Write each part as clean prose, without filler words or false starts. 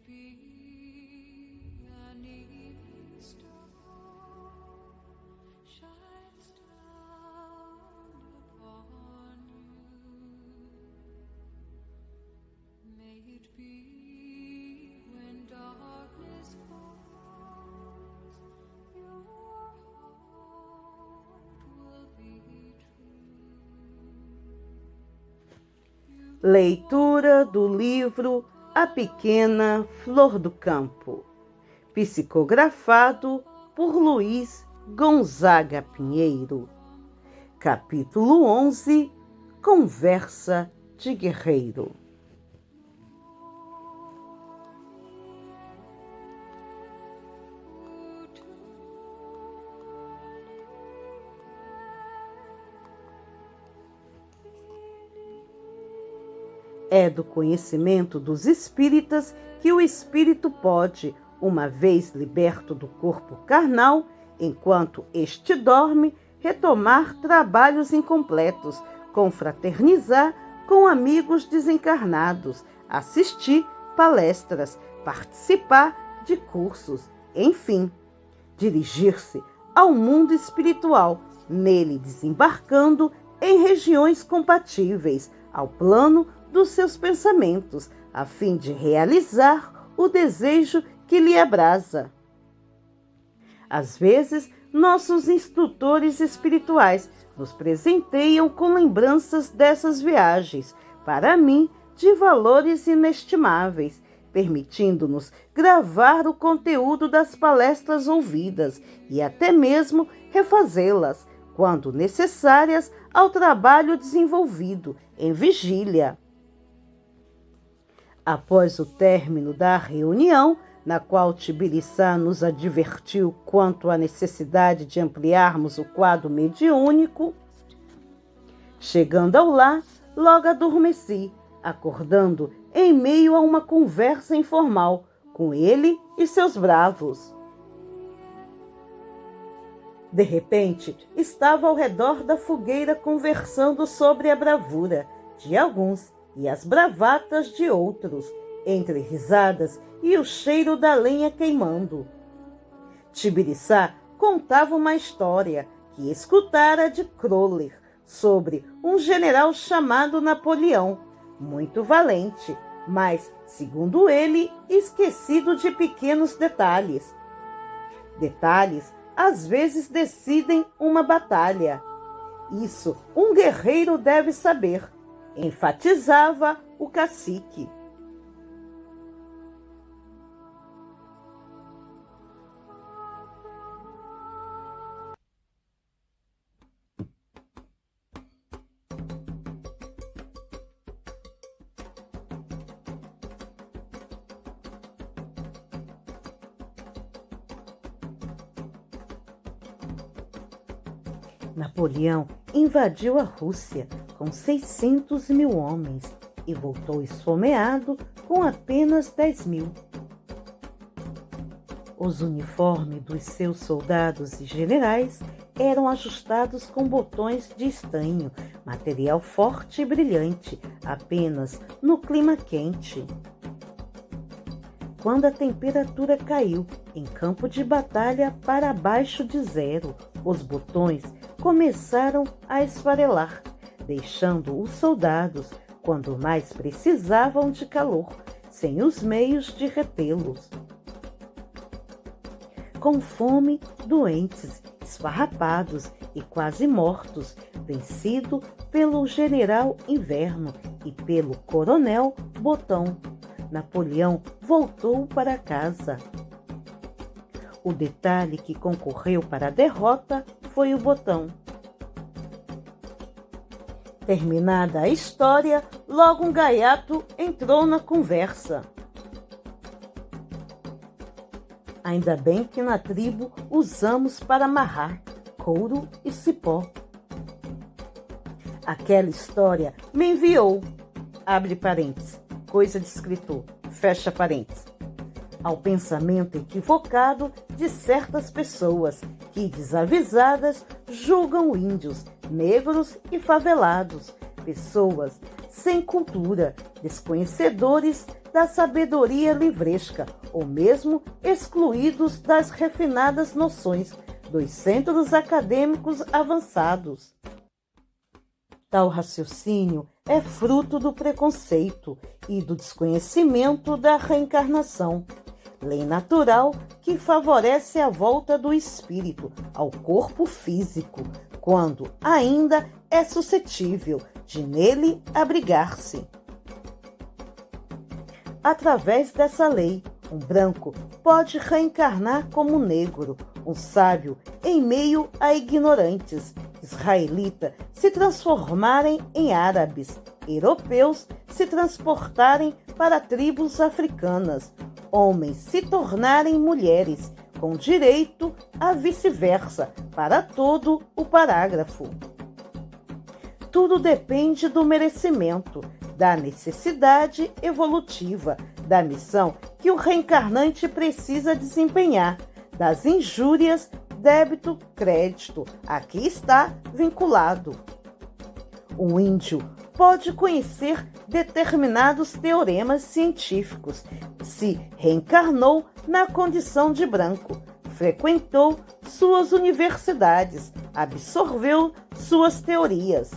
be an evening star shines down upon you. May it be when darkness falls, your heart will be true. Leitura do livro A Pequena Flor do Campo, psicografado por Luiz Gonzaga Pinheiro. Capítulo 11. Conversa de Guerreiro. É do conhecimento dos espíritas que o espírito pode, uma vez liberto do corpo carnal, enquanto este dorme, retomar trabalhos incompletos, confraternizar com amigos desencarnados, assistir palestras, participar de cursos, enfim, dirigir-se ao mundo espiritual, nele desembarcando em regiões compatíveis ao plano dos seus pensamentos, a fim de realizar o desejo que lhe abrasa. Às vezes, nossos instrutores espirituais nos presenteiam com lembranças dessas viagens, para mim, de valores inestimáveis, permitindo-nos gravar o conteúdo das palestras ouvidas e até mesmo refazê-las, quando necessárias ao trabalho desenvolvido em vigília. Após o término da reunião, na qual Tibiriçá nos advertiu quanto à necessidade de ampliarmos o quadro mediúnico, chegando ao lar, logo adormeci, acordando em meio a uma conversa informal com ele e seus bravos. De repente, estava ao redor da fogueira conversando sobre a bravura de alguns e as bravatas de outros, entre risadas e o cheiro da lenha queimando. Tibiriçá contava uma história que escutara de Kroller sobre um general chamado Napoleão, muito valente, mas, segundo ele, esquecido de pequenos detalhes. Detalhes às vezes decidem uma batalha. Isso um guerreiro deve saber, enfatizava o cacique. Napoleão invadiu a Rússia com 600 mil homens e voltou esfomeado com apenas 10 mil. Os uniformes dos seus soldados e generais eram ajustados com botões de estanho, material forte e brilhante, apenas no clima quente. Quando a temperatura caiu em campo de batalha para abaixo de zero, os botões começaram a esfarelar, deixando os soldados, quando mais precisavam de calor, sem os meios de retê-los. Com fome, doentes, esfarrapados e quase mortos, vencido pelo general Inverno e pelo coronel Botão, Napoleão voltou para casa. O detalhe que concorreu para a derrota foi o Botão. Terminada a história, logo um gaiato entrou na conversa. Ainda bem que na tribo usamos para amarrar couro e cipó. Aquela história me enviou, abre parênteses, coisa de escritor, fecha parênteses, ao pensamento equivocado de certas pessoas que, desavisadas, julgam índios, negros e favelados, pessoas sem cultura, desconhecedores da sabedoria livresca ou mesmo excluídos das refinadas noções dos centros acadêmicos avançados. Tal raciocínio é fruto do preconceito e do desconhecimento da reencarnação, lei natural que favorece a volta do espírito ao corpo físico, quando ainda é suscetível de nele abrigar-se. Através dessa lei, um branco pode reencarnar como negro, um sábio em meio a ignorantes, israelita se transformarem em árabes, europeus se transportarem para tribos africanas, homens se tornarem mulheres, com direito a vice-versa para todo o parágrafo. Tudo depende do merecimento, da necessidade evolutiva, da missão que o reencarnante precisa desempenhar, das injúrias, débito, crédito, a que está vinculado. Um índio pode conhecer determinados teoremas científicos se reencarnou na condição de branco, frequentou suas universidades, absorveu suas teorias.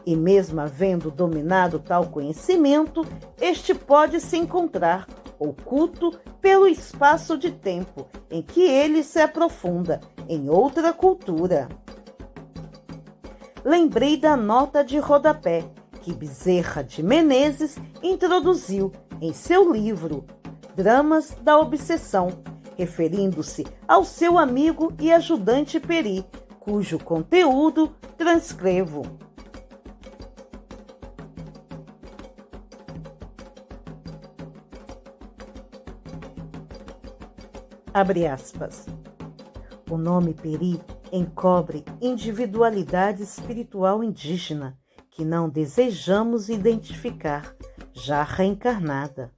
E mesmo havendo dominado tal conhecimento, este pode se encontrar oculto pelo espaço de tempo em que ele se aprofunda em outra cultura. Lembrei da nota de rodapé que Bezerra de Menezes introduziu em seu livro Dramas da Obsessão, referindo-se ao seu amigo e ajudante Peri, cujo conteúdo transcrevo. Abre aspas. O nome Peri encobre individualidade espiritual indígena que não desejamos identificar, já reencarnada.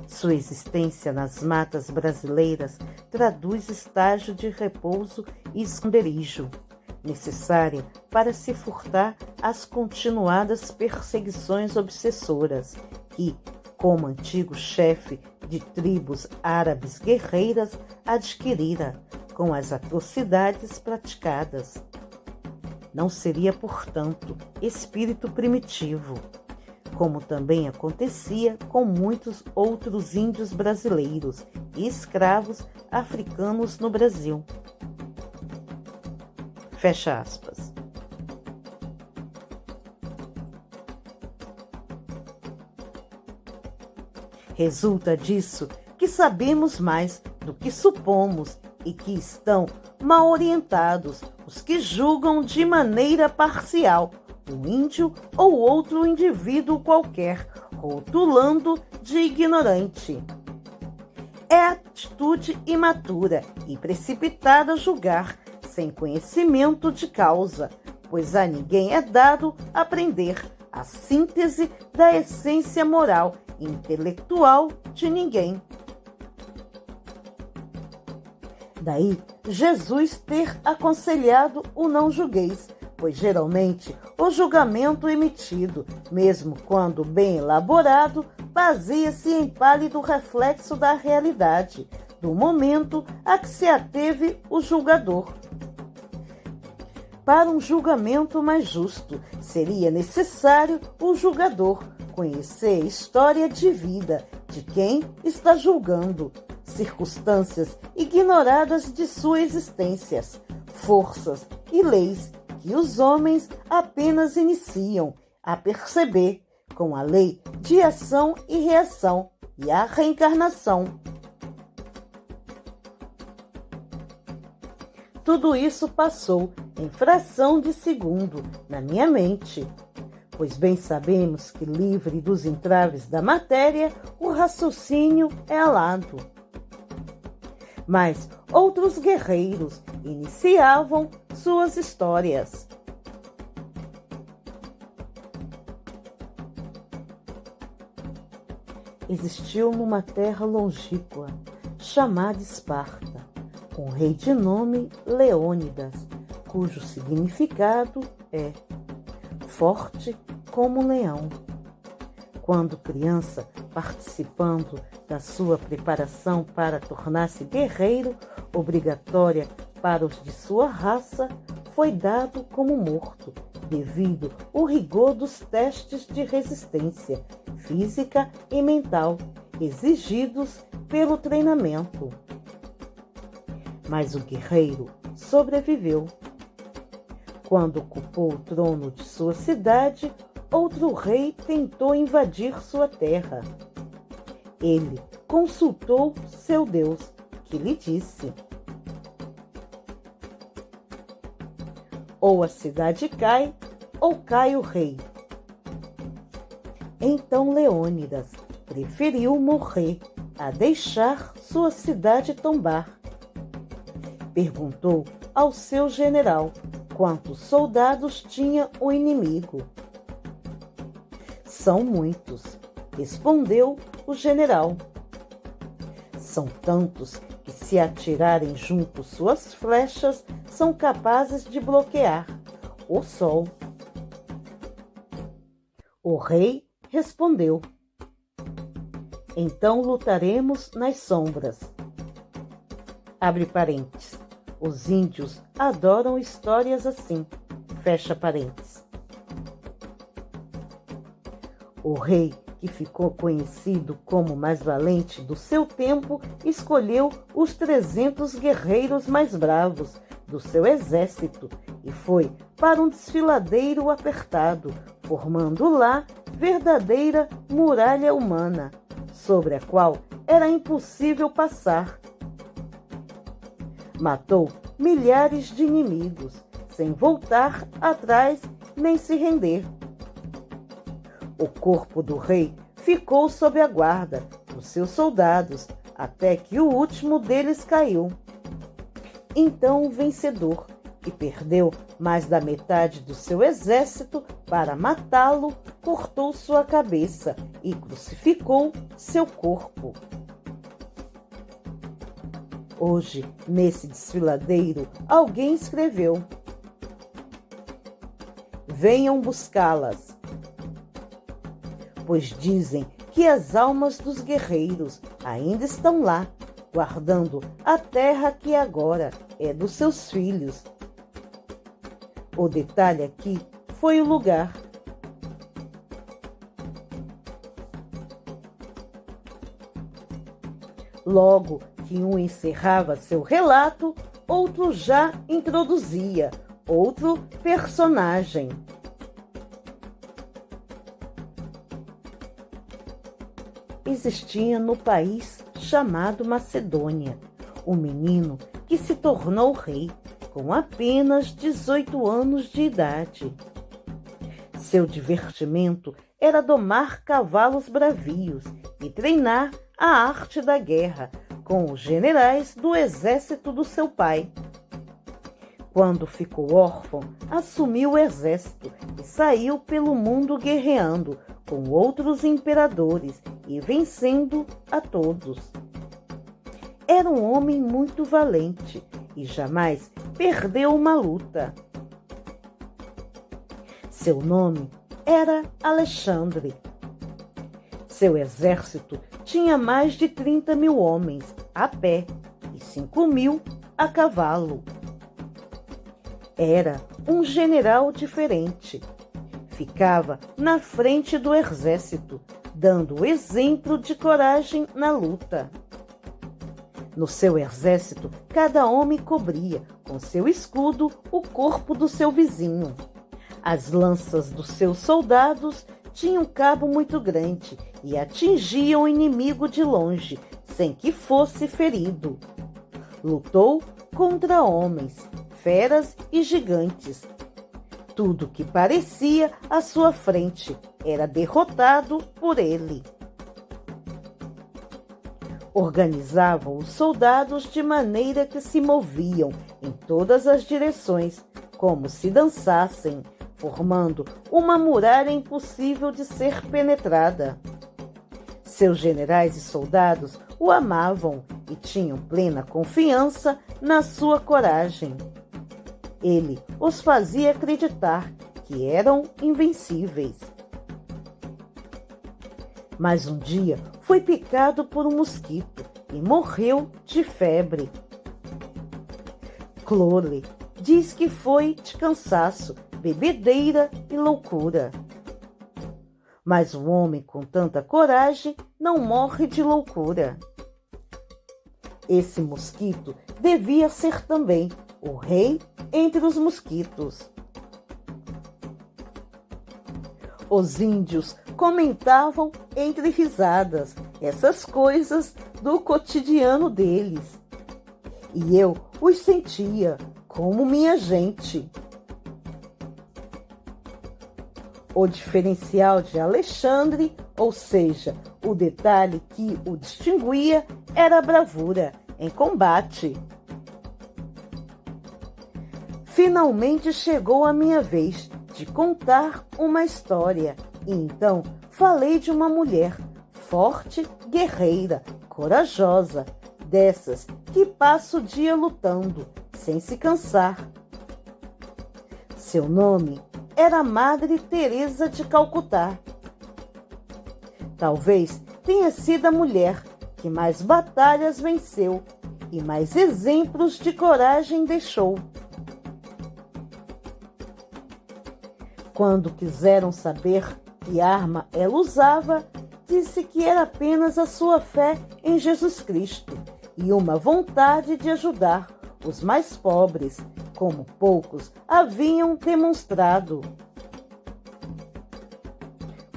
Sua existência nas matas brasileiras traduz estágio de repouso e esconderijo, necessária para se furtar às continuadas perseguições obsessoras que, como antigo chefe de tribos árabes guerreiras, adquirira com as atrocidades praticadas. Não seria, portanto, espírito primitivo, como também acontecia com muitos outros índios brasileiros e escravos africanos no Brasil. Fecha aspas. Resulta disso que sabemos mais do que supomos e que estão mal orientados os que julgam de maneira parcial um índio ou outro indivíduo qualquer, rotulando de ignorante. É atitude imatura e precipitada julgar sem conhecimento de causa, pois a ninguém é dado aprender a síntese da essência moral e intelectual de ninguém. Daí, Jesus ter aconselhado o não julgueis, pois geralmente o julgamento emitido, mesmo quando bem elaborado, baseia-se em pálido reflexo da realidade, do momento a que se ateve o julgador. Para um julgamento mais justo, seria necessário o julgador conhecer a história de vida de quem está julgando, circunstâncias ignoradas de sua existência, forças e leis que os homens apenas iniciam a perceber com a lei de ação e reação e a reencarnação. Tudo isso passou em fração de segundo na minha mente, pois bem sabemos que, livre dos entraves da matéria, o raciocínio é alado. Mas outros guerreiros iniciavam suas histórias. Existiu numa terra longínqua, chamada Esparta, um rei de nome Leônidas, cujo significado é forte como um leão. Quando criança, participando da sua preparação para tornar-se guerreiro, obrigatória para os de sua raça, foi dado como morto, devido ao rigor dos testes de resistência física e mental exigidos pelo treinamento. Mas o guerreiro sobreviveu. Quando ocupou o trono de sua cidade, outro rei tentou invadir sua terra. Ele consultou seu Deus, que lhe disse: ou a cidade cai, ou cai o rei. Então Leônidas preferiu morrer a deixar sua cidade tombar. Perguntou ao seu general quantos soldados tinha o inimigo. São muitos, respondeu o general. São tantos que, se atirarem junto suas flechas, são capazes de bloquear o sol. O rei respondeu: então lutaremos nas sombras. Abre parênteses. Os índios adoram histórias assim. Fecha parênteses. O rei, que ficou conhecido como o mais valente do seu tempo, escolheu os 300 guerreiros mais bravos do seu exército e foi para um desfiladeiro apertado, formando lá verdadeira muralha humana, sobre a qual era impossível passar. Matou milhares de inimigos, sem voltar atrás nem se render. O corpo do rei ficou sob a guarda dos seus soldados, até que o último deles caiu. Então o vencedor, que perdeu mais da metade do seu exército, para matá-lo, cortou sua cabeça e crucificou seu corpo. Hoje, nesse desfiladeiro, alguém escreveu: venham buscá-las, pois dizem que as almas dos guerreiros ainda estão lá, guardando a terra que agora é dos seus filhos. O detalhe aqui foi o lugar. Logo que um encerrava seu relato, outro já introduzia outro personagem. Existia no país chamado Macedônia um menino que se tornou rei com apenas 18 anos de idade. Seu divertimento era domar cavalos bravios e treinar a arte da guerra com os generais do exército do seu pai. Quando ficou órfão, assumiu o exército e saiu pelo mundo guerreando com outros imperadores e vencendo a todos. Era um homem muito valente e jamais perdeu uma luta. Seu nome era Alexandre. Seu exército tinha mais de 30.000 homens a pé e 5.000 a cavalo. Era um general diferente. Ficava na frente do exército, dando exemplo de coragem na luta. No seu exército, cada homem cobria com seu escudo o corpo do seu vizinho. As lanças dos seus soldados tinham cabo muito grande e atingiam o inimigo de longe, sem que fosse ferido. Lutou contra homens, feras e gigantes. Tudo que parecia à sua frente era derrotado por ele. Organizava os soldados de maneira que se moviam em todas as direções, como se dançassem, formando uma muralha impossível de ser penetrada. Seus generais e soldados o amavam e tinham plena confiança na sua coragem. Ele os fazia acreditar que eram invencíveis. Mas um dia foi picado por um mosquito e morreu de febre. Crowley diz que foi de cansaço, bebedeira e loucura. Mas o homem com tanta coragem não morre de loucura. Esse mosquito devia ser também o rei entre os mosquitos. Os índios comentavam entre risadas essas coisas do cotidiano deles. E eu os sentia como minha gente. O diferencial de Alexandre, ou seja, o detalhe que o distinguia, era a bravura em combate. Finalmente chegou a minha vez de contar uma história, e então falei de uma mulher forte, guerreira, corajosa, dessas que passa o dia lutando, sem se cansar. Seu nome era Madre Teresa de Calcutá. Talvez tenha sido a mulher que mais batalhas venceu e mais exemplos de coragem deixou. Quando quiseram saber que arma ela usava, disse que era apenas a sua fé em Jesus Cristo e uma vontade de ajudar os mais pobres, como poucos haviam demonstrado.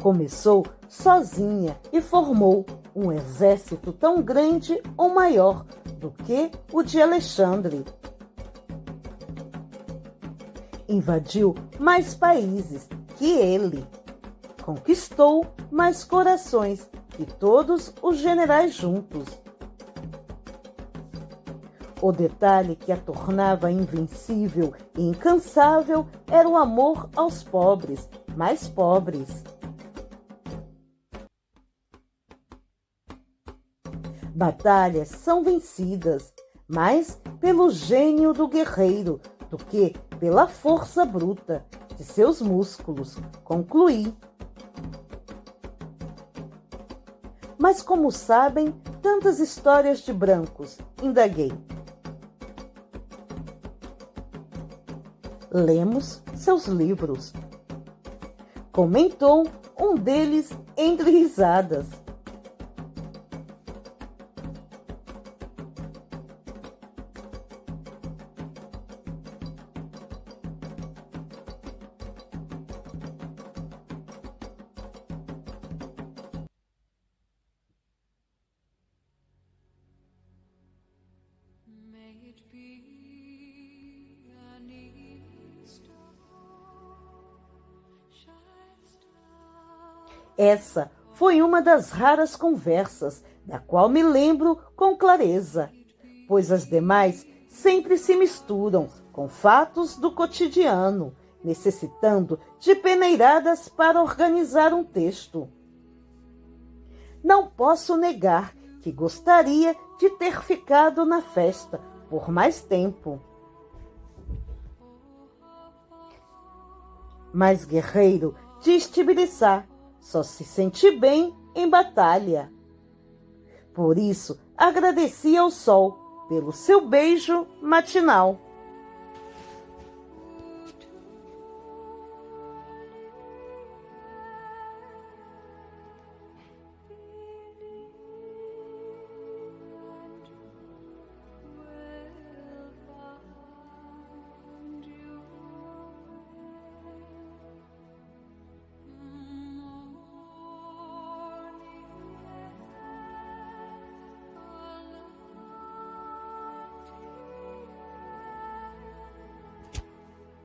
Começou sozinha e formou um exército tão grande ou maior do que o de Alexandre. Invadiu mais países que ele. Conquistou mais corações que todos os generais juntos. O detalhe que a tornava invencível e incansável era o amor aos pobres, mais pobres. Batalhas são vencidas mais pelo gênio do guerreiro do que pela força bruta de seus músculos, concluí. Mas como sabem tantas histórias de brancos, indaguei. Lemos seus livros, comentou um deles entre risadas. May it be an evening star, shines down. Essa foi uma das raras conversas da qual me lembro com clareza, pois as demais sempre se misturam com fatos do cotidiano, necessitando de peneiradas para organizar um texto. Não posso negar que gostaria de ter ficado na festa por mais tempo. Mas guerreiro de Tibiriçá só se sente bem em batalha. Por isso, agradeci ao sol pelo seu beijo matinal.